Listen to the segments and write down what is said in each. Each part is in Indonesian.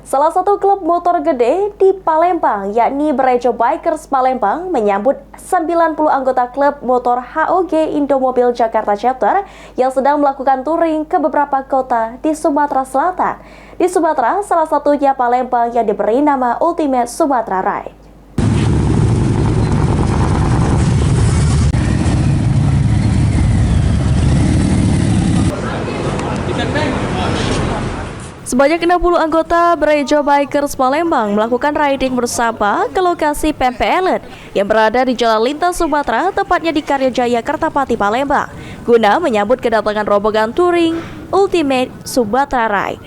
Salah satu klub motor gede di Palembang, yakni Brejo Bikers Palembang, menyambut 90 anggota klub motor HOG Indomobil Jakarta Chapter yang sedang melakukan touring ke beberapa kota di Sumatera Selatan. Di Sumatera, salah satunya Palembang yang diberi nama Ultimate Sumatera Ride. Sebanyak 60 anggota Brejo Bikers Palembang melakukan riding bersama ke lokasi PMPLN yang berada di Jalan Lintas Sumatera, tepatnya di Karyajaya, Kertapati, Palembang, guna menyambut kedatangan rombongan touring Ultimate Sumatera Ride.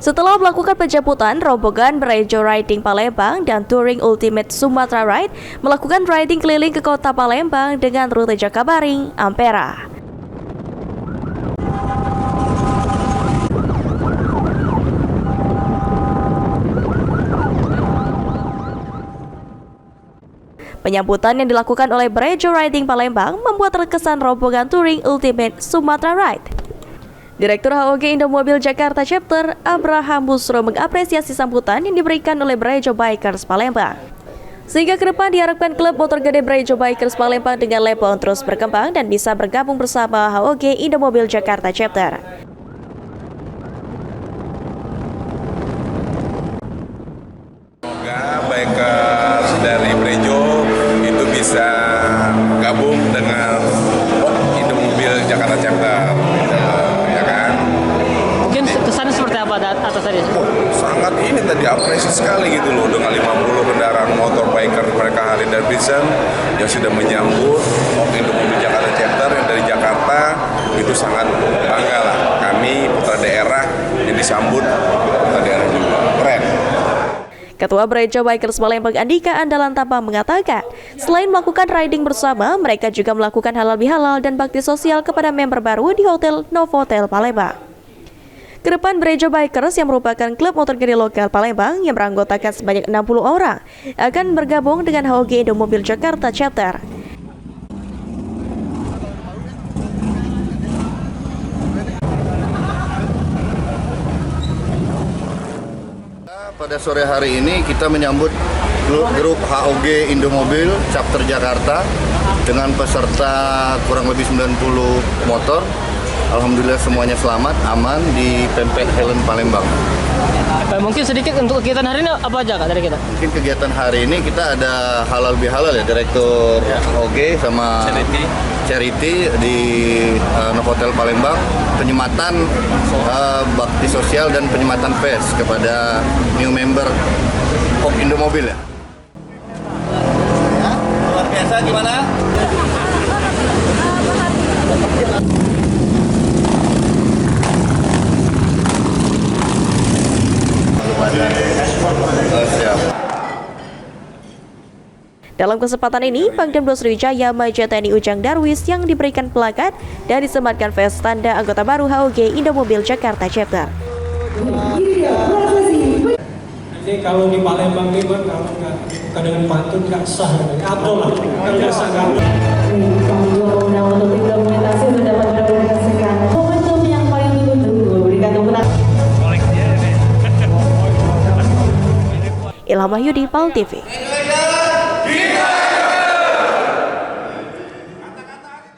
Setelah melakukan penjemputan, rombongan Brejo Riding Palembang dan touring Ultimate Sumatera Ride melakukan riding keliling ke kota Palembang dengan rute Jakabaring, Ampera. Penyambutan yang dilakukan oleh Brejo Riding Palembang membuat terkesan rombongan touring Ultimate Sumatera Ride. Direktur HOG Indomobil Jakarta Chapter, Abraham Busro, mengapresiasi sambutan yang diberikan oleh Brejo Bikers Palembang. Sehingga ke depan diharapkan klub motor gede Brejo Bikers Palembang dengan level terus berkembang dan bisa bergabung bersama HOG Indomobil Jakarta Chapter. Semoga bikers dari Brejo itu bisa gabung dengan Indomobil Jakarta Chapter, ya kan? Mungkin kesannya seperti apa atas tadi? Sangat ini tadi apresiasi sekali gitu loh, dengan 50 kendaraan motor biker mereka Harley Davidson yang sudah menyambut Indomobil Jakarta Chapter yang dari Jakarta. Itu sangat bangga lah, kami putra daerah yang disambut putra daerah juga, keren. Ketua Brejo Bikers Palembang Andika Andalan Tampang mengatakan, selain melakukan riding bersama, mereka juga melakukan halal bihalal dan bakti sosial kepada member baru di Hotel Novotel Palembang. Kedepan Brejo Bikers yang merupakan klub motor gede lokal Palembang yang beranggotakan sebanyak 60 orang akan bergabung dengan HOG Indomobil Jakarta Chapter. Pada sore hari ini kita menyambut grup HOG Indomobil Chapter Jakarta dengan peserta kurang lebih 90 motor. Alhamdulillah semuanya selamat, aman di PMPLN Palembang. Mungkin sedikit untuk kegiatan hari ini apa aja Kak dari kita? Mungkin kegiatan hari ini kita ada halal bihalal ya, Direktur HOG sama Charity di Novotel Palembang, penyematan bakti sosial dan penyematan PES kepada new member HOG Indomobil ya. Luar biasa gimana? Dalam kesempatan ini, Pangdam Sriwijaya Maja TNI Ujang Darwis yang diberikan plakat dan disematkan vest tanda anggota baru HOG Indomobil Jakarta Chapter. Jadi kalau di Palembang ini kalau nggak dengan pantun nggak sah, atau lah nggak sah nggak. Ilham Wahyudi, PAL TV.